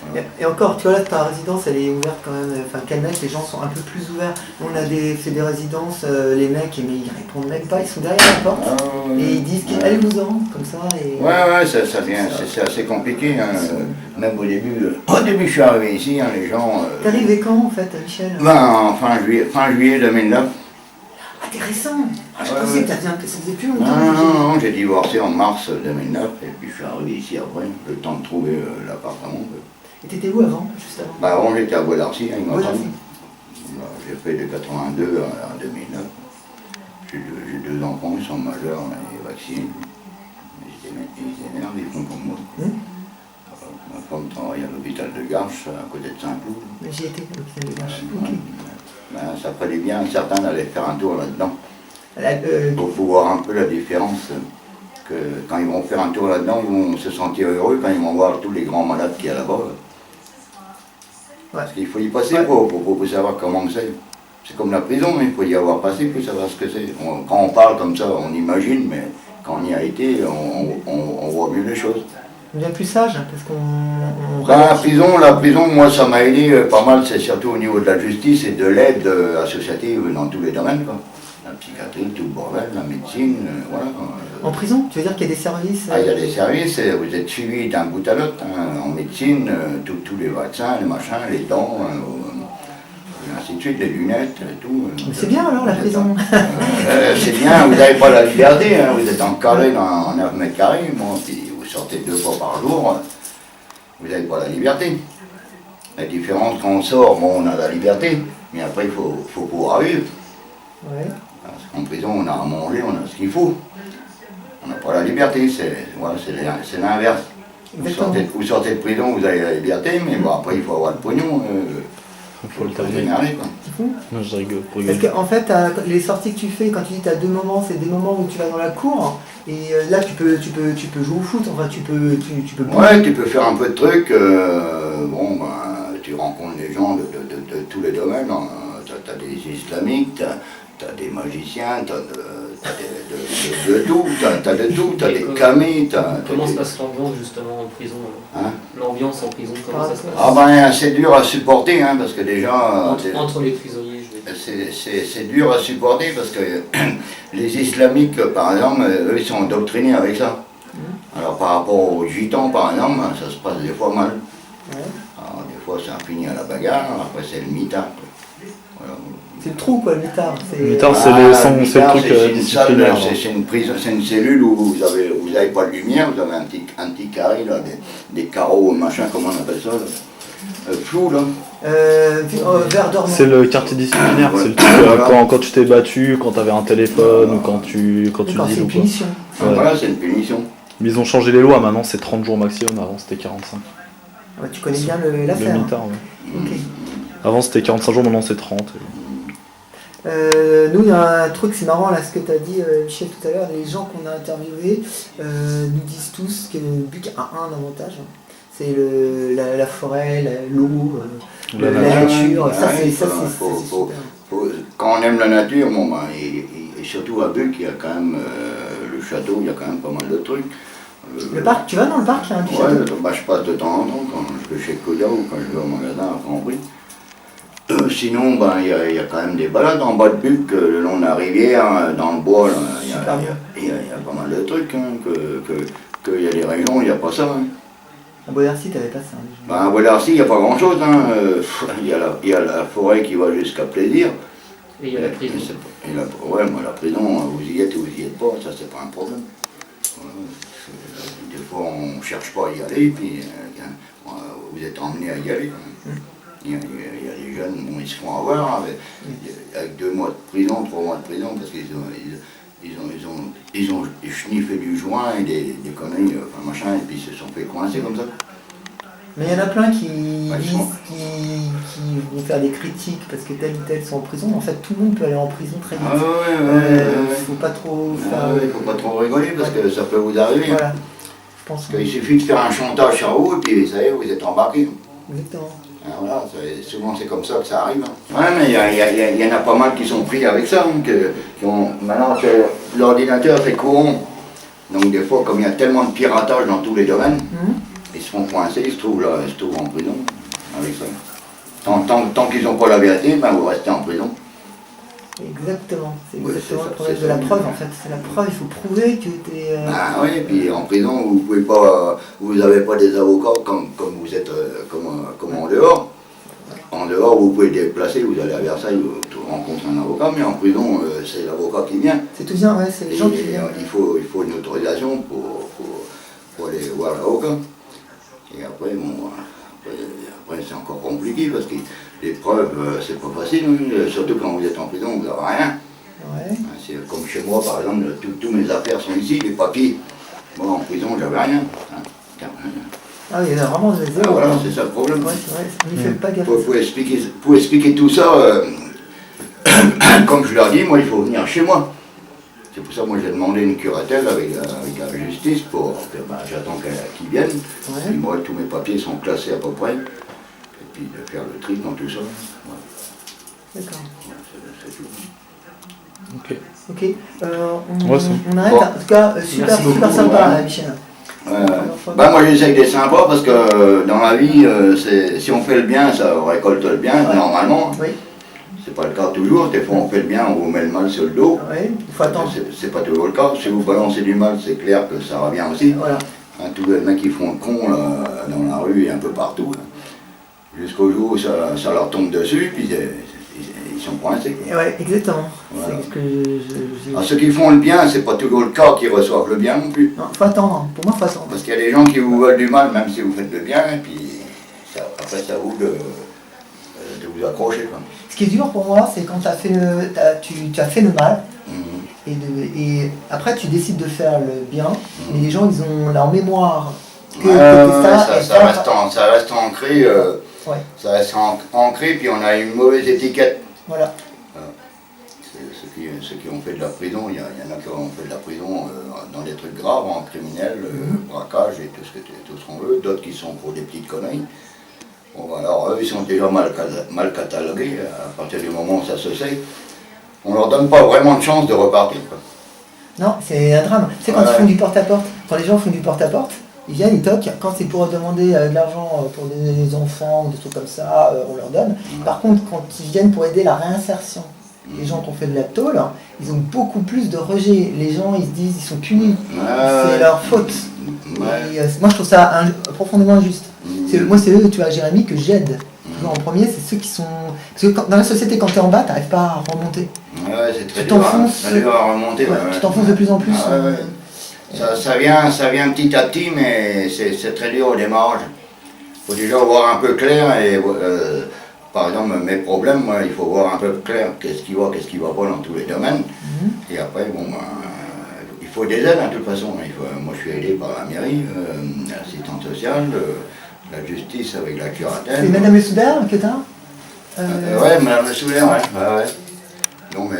Voilà. Et encore, tu vois là, ta résidence, elle est ouverte quand même. Enfin, Cannec, les gens sont un peu plus ouverts. On a c'est des résidences, les mecs, mais ils répondent même pas, ils sont derrière la porte. Et ils disent allez-vous-en, comme ça. Et... Ouais, ça vient, c'est assez compliqué. Hein. Même au début, je suis arrivé ici, hein, les gens. T'es arrivé quand en fait, Michel? Ben, fin juillet 2009. Ah, t'es récent. Je pensais que ça faisait plus longtemps. Non, j'ai divorcé en mars 2009 et puis je suis arrivé ici après, le temps de trouver l'appartement. Et t'étais où avant, juste avant? Bah avant j'étais à Bois-d'Arcy, hein, Bois-d'Arcy. J'ai fait de 82 à 2009. J'ai 2 enfants, ils sont majeurs et vaccinés. Ils s'énervent, ils font comme moi. Ma femme travaille à l'hôpital de Garches, à côté de Saint-Cloud. J'y étais à l'hôpital de Garches. Ben, ça ferait bien certains d'aller faire un tour là-dedans. Pour voir un peu la différence. Que quand ils vont faire un tour là-dedans, ils vont se sentir heureux quand ils vont voir tous les grands malades qu'il y a là-bas. Parce qu'il faut y passer pour savoir comment c'est. C'est comme la prison, il faut y avoir passé pour savoir ce que c'est. Quand on parle comme ça, on imagine, mais quand on y a été, on voit mieux les choses. On devient plus sage, parce qu'on... La prison, moi, ça m'a aidé pas mal, c'est surtout au niveau de la justice et de l'aide associative dans tous les domaines, quoi. La psychiatrie, tout le bordel, la médecine, voilà. En prison, tu veux dire qu'il y a des services il y a des services, vous êtes suivi d'un bout à l'autre, hein, en médecine, tous les vaccins, les machins, les dents, et ainsi de suite, les lunettes, tout. Mais c'est bien alors la prison. C'est bien, vous n'avez pas la liberté, hein, vous êtes encadré dans 9 mètres carrés, bon, puis vous sortez 2 fois par jour, vous n'avez pas la liberté. La différence quand on sort, bon, on a la liberté, mais après il faut pouvoir vivre. Ouais. Parce qu'en prison, on a à manger, on a ce qu'il faut. On n'a pas la liberté, c'est l'inverse. Vous sortez de prison, vous avez la liberté, mais bon, après il faut avoir le pognon. Il faut le terminer. C'est fou. Non, je rigole. Parce qu'en fait, les sorties que tu fais, quand tu dis que tu as 2 moments, c'est des moments où tu vas dans la cour, et là tu peux jouer au foot, enfin tu peux... Ouais, tu peux faire un peu de trucs, bon, ben, tu rencontres des gens de tous les domaines, hein. T'as des islamiques, t'as des magiciens, t'as de tout, t'as des camis, Comment se passe l'ambiance justement en prison? Hein? L'ambiance en prison, comment ça se passe? Ah ben c'est dur à supporter, hein, parce que déjà... Entre les prisonniers, je veux dire. C'est dur à supporter parce que les islamiques, par exemple, eux ils sont endoctrinés avec ça. Alors par rapport aux gitans, par exemple, ça se passe des fois mal. Alors des fois ça finit à la bagarre, après c'est le mitard. Voilà. C'est le trou quoi, le mitard. Le mitard, c'est le truc disciplinaire. C'est une prison, c'est une cellule où vous avez pas de lumière, vous avez un petit carré là, des carreaux, machin, comment on appelle ça là. Flou là. Vert dormant. C'est le quartier disciplinaire, c'est le truc quand tu t'es battu, quand t'avais un téléphone ou quand tu c'est une punition. Ouais. Voilà, c'est une punition. Mais ils ont changé les lois, maintenant c'est 30 jours maximum, avant c'était 45. Ouais, tu connais bien l'affaire. Le mitard, ouais. Ok. Avant c'était 45 jours, maintenant c'est 30. Nous, il y a un truc, c'est marrant là, ce que tu as dit, Michel, tout à l'heure. Les gens qu'on a interviewés nous disent tous que le Buc a un avantage. C'est la forêt, l'eau, la nature. Ça, c'est super. Quand on aime la nature, bon, ben, et surtout à Buc, il y a quand même le château, il y a quand même pas mal de trucs. Le parc, tu vas dans le parc là, du château? Bah, je passe de temps en temps quand je vais chez Coda ou quand je vais au magasin à Cambry. Sinon, ben, il y a quand même des balades en bas de Buc, le long de la rivière, dans le bois. Il y a pas mal de trucs. Hein, qu'il y a des régions, il n'y a pas ça. Hein. À Bois-d'Arcy, tu n'avais pas ça. Ben, à Bois-d'Arcy, il n'y a pas grand-chose. Hein. Il y a la forêt qui va jusqu'à Plaisir. Et il y a la prison. Ouais, moi, la prison, vous y êtes ou vous y êtes pas, ça, c'est pas un problème. Des fois, on ne cherche pas à y aller, puis vous êtes emmené à y aller. Il y a des jeunes, bon, ils se font avoir avec 2 mois de prison, 3 mois de prison, parce qu'ils ont schniffé du joint et des conneries, enfin machin, et puis ils se sont fait coincer comme ça. Mais il y en a plein qui vont faire des critiques parce que tel ou tel sont en prison. En fait, tout le monde peut aller en prison très vite. Faut pas trop faire... faut pas trop rigoler parce que ça peut vous arriver. Voilà. Hein. Je pense qu'il suffit de faire un chantage sur vous et puis ça y est, vous êtes embarqué. Exactement. Voilà, souvent c'est comme ça que ça arrive. Hein. Ouais, mais il y en a pas mal qui sont pris avec ça. Hein, maintenant que l'ordinateur c'est courant, donc des fois comme il y a tellement de piratage dans tous les domaines, et se font coincer, ils se trouvent en prison avec ça. Tant qu'ils n'ont pas la vérité, ben vous restez en prison. Exactement, c'est Ouais, exactement ça, le problème c'est de ça. la preuve en fait. C'est la preuve, il faut prouver que tu es. Ah oui, puis en prison, vous pouvez pas, vous n'avez pas des avocats comme vous êtes comme en dehors. En dehors, vous pouvez déplacer, vous allez à Versailles, vous rencontrez un avocat, mais en prison, c'est l'avocat qui vient. C'est tout bien, ouais, c'est les gens qui Et, viennent. il faut une autorisation pour aller voir l'avocat. Et après, bon, après c'est encore compliqué parce que les preuves, c'est pas facile, hein, surtout quand vous êtes en prison, vous n'avez rien. Ouais. C'est comme chez moi, par exemple, tous mes affaires sont ici, les papiers. Moi, en prison, j'avais rien. Hein. Ah oui, il y a vraiment des zéros. Voilà, c'est ça le problème. Ouais, c'est vrai, on n'y fait pas gaffe. Pour expliquer tout ça, comme je leur dis, moi, il faut venir chez moi. C'est pour ça que moi, j'ai demandé une curatelle avec la justice pour que j'attends qu'ils viennent. Ouais. Puis moi, tous mes papiers sont classés à peu près. Et puis de faire le tri dans tout ça. Voilà. D'accord. C'est tout. Ok. Ok. Ouais, c'est on arrête. bon. En tout cas, super, Merci super beaucoup, sympa, ouais. Michel. Bah moi j'essaye d'être sympa parce que dans la vie, si on fait le bien, ça récolte le bien, Ouais. normalement. Oui, C'est pas le cas toujours, des fois on fait le bien, on vous met le mal sur le dos. ouais, il faut attendre. C'est pas toujours le cas. Si vous balancez du mal, c'est clair que ça revient aussi. Voilà. Hein, tous les mecs qui font le con là, dans la rue et un peu partout. Là. Jusqu'au jour où ça leur tombe dessus, puis ils sont coincés. Et ouais, exactement. Voilà. C'est ce que je- Alors, ceux qui font le bien, c'est pas toujours le cas qui reçoivent le bien non plus. Non, faut attendre. Pour moi, faut attendre. Parce qu'il y a des gens qui vous veulent du mal, même si vous faites le bien, et puis après c'est à vous de vous accrocher. Quoi. Ce qui est dur pour moi, c'est quand tu as fait le mal, Mhm. et après tu décides de faire le bien, mais les gens, ils ont leur mémoire que Ouais, et ça reste ancré, Ouais, ça reste ancré, puis on a une mauvaise étiquette. voilà. Ceux qui ont fait de la prison, il y en a qui ont fait de la prison dans des trucs graves, en criminel, braquage et tout ce qu'on veut, d'autres qui sont pour des petites conneries. Bon, alors eux, ils sont déjà mal catalogués, à partir du moment où ça se sait. On leur donne pas vraiment de chance de repartir. Quoi. Non, c'est un drame. C'est quand Ouais. ils font du porte-à-porte. Quand les gens font du porte-à-porte, ils viennent, ils toquent. Quand c'est pour demander de l'argent pour des enfants ou des trucs comme ça, on leur donne. Par contre, quand ils viennent pour aider la réinsertion, les gens qui ont fait de la tôle, ils ont beaucoup plus de rejet. Les gens, ils se disent, ils sont punis. C'est leur faute. Ouais. Et, moi, je trouve ça profondément injuste. Moi, c'est eux, tu vois, Jérémy, que j'aide. Toujours en premier, c'est ceux qui sont... Parce que dans la société, quand tu es en bas, tu n'arrives pas à remonter. Ouais, c'est très Tu dur, t'enfonces, très dur à remonter. Ouais, tu t'enfonces de plus en plus. Ah, ouais. Ça vient petit à petit, mais c'est très dur au démarrage. Il faut déjà voir un peu clair et par exemple mes problèmes, moi, il faut voir un peu clair qu'est-ce qui va pas dans tous les domaines. Et après, bon, il faut des aides de toute façon. Moi je suis aidé par la mairie, l'assistante sociale, la justice avec la curatelle. C'est Madame Le Soudard que t'as Ouais, Madame Le Soudard, ouais. Non, mais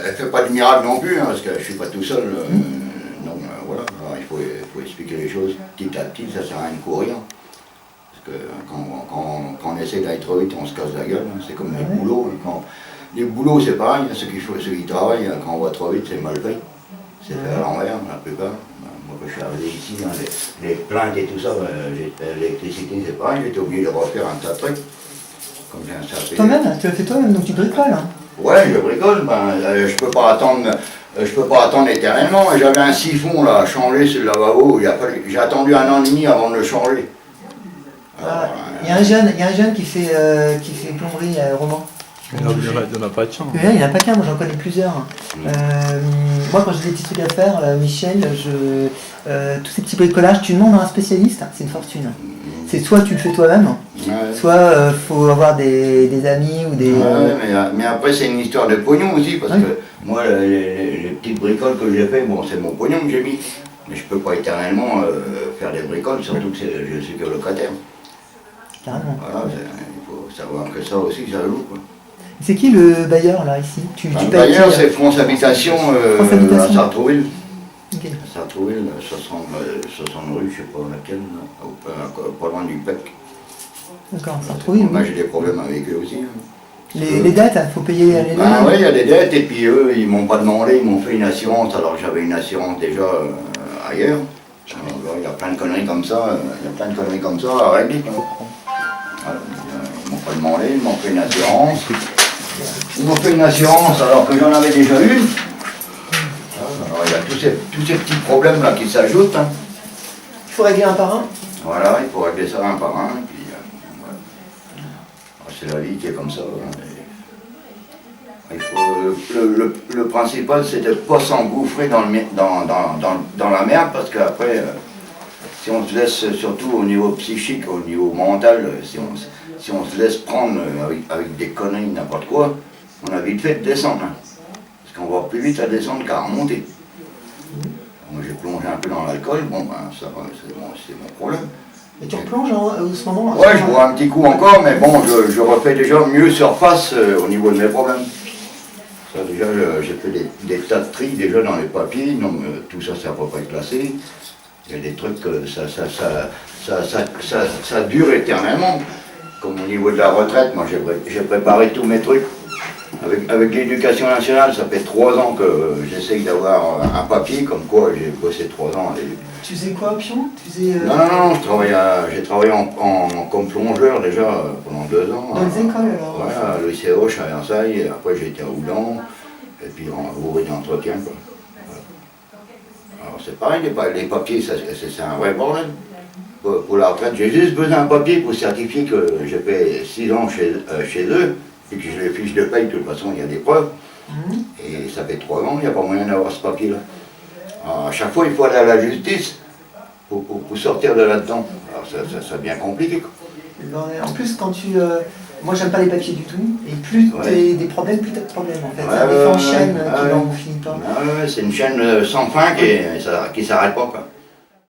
elle fait pas de miracle non plus, hein, parce que je suis pas tout seul. Donc voilà, alors, il faut expliquer les choses petit à petit, ça sert à rien de courir. Parce que quand on essaie d'aller trop vite, on se casse la gueule. Hein, c'est comme les boulots. Les boulots, c'est pareil, hein, ceux qui travaillent, quand on va trop vite, c'est mal fait. C'est fait à l'envers, la plupart. Moi, quand je suis arrivé ici, hein, les plaintes et tout ça, l'électricité, c'est pareil, j'étais obligé de refaire un tas de trucs. Comme j'ai un sapé. Toi-même, tu l'as fait toi-même, donc tu bricoles. Hein. Ouais, je bricole, je peux pas attendre éternellement. J'avais un siphon là, à changer sur le lavabo, j'ai attendu 1 an et demi avant de le changer. Il y a un jeune qui fait plomberie à Romans. Il n'y en a pas de chance. Il n'y en a pas qu'un, moi j'en connais plusieurs. Moi quand j'ai des petits trucs à faire, Michel, tous ces petits bricolages, tu demandes à un spécialiste, c'est une fortune. C'est soit tu le fais toi-même, soit faut avoir des amis ou des... Mais après c'est une histoire de pognon aussi, parce que moi les petites bricoles que j'ai fait, bon c'est mon pognon que j'ai mis. Mais je peux pas éternellement faire des bricoles, surtout que je suis que locataire. Carrément. Voilà, il faut savoir que ça aussi, ça joue. Quoi. C'est qui le bailleur là ici tu Le payes bailleur, qui, c'est France Habitation, France Habitation. à Sartrouville. Ok. À Sartrouville, 60 rue, je sais pas laquelle, pas loin du PEC. D'accord, ça retrouve. Moi j'ai des problèmes avec eux aussi. Hein. Les dettes, il faut payer les dettes. Oui, il y a des dettes, et puis eux, ils m'ont pas demandé, ils m'ont fait une assurance, alors que j'avais une assurance déjà ailleurs. Il y a plein de conneries comme ça, à régler. Voilà. Ils m'ont pas demandé, ils m'ont fait une assurance. Ils m'ont fait une assurance alors que j'en avais déjà une. Alors il y a tous ces petits problèmes là qui s'ajoutent. Hein. Il faut régler un par un. Voilà, il faut régler ça un par un. Et puis, voilà. C'est la vie qui est comme ça. Hein. Il faut, le principal, c'est de ne pas s'engouffrer dans la merde, parce qu'après, si on se laisse, surtout au niveau psychique, au niveau mental, si on se laisse prendre avec des conneries, n'importe quoi, on a vite fait de descendre. Hein. Parce qu'on va plus vite à descendre qu'à remonter. Moi, j'ai plongé un peu dans l'alcool, bon, ben, ça, c'est mon problème. Et tu replonges en ce moment? Ouais, je bois un petit coup encore, mais bon, je refais déjà mieux surface au niveau de mes problèmes. Ça, déjà, j'ai fait des tas de tri déjà dans les papiers, donc tout ça, ça ne peut pas être classé. Il y a des trucs, ça dure éternellement. Comme au niveau de la retraite, moi j'ai préparé tous mes trucs. Avec l'éducation nationale, ça fait 3 ans que j'essaye d'avoir un papier, comme quoi j'ai bossé 3 ans. Tu faisais quoi, Pion? Non, j'ai travaillé comme plongeur déjà pendant 2 ans. Dans les écoles alors? Ouais, à l'ECH, à Versailles, et après j'ai été à Oulan, et puis en ouvrier d'entretien. Voilà. Alors c'est pareil, les papiers, c'est un vrai problème. Pour la retraite, j'ai juste besoin d'un papier pour certifier que j'ai fait 6 ans chez eux, et que j'ai les fiches de paye, de toute façon il y a des preuves. Et ça fait 3 ans, il n'y a pas moyen d'avoir ce papier-là. À chaque fois, il faut aller à la justice pour sortir de là-dedans. Alors ça devient compliqué. Quoi. En plus, quand tu... moi, j'aime pas les papiers du tout. Et plus tu as des problèmes, plus tu as de problèmes, en fait. C'est un effet en chaîne qui n'en finit pas. C'est une chaîne sans fin qui ne s'arrête pas. Quoi.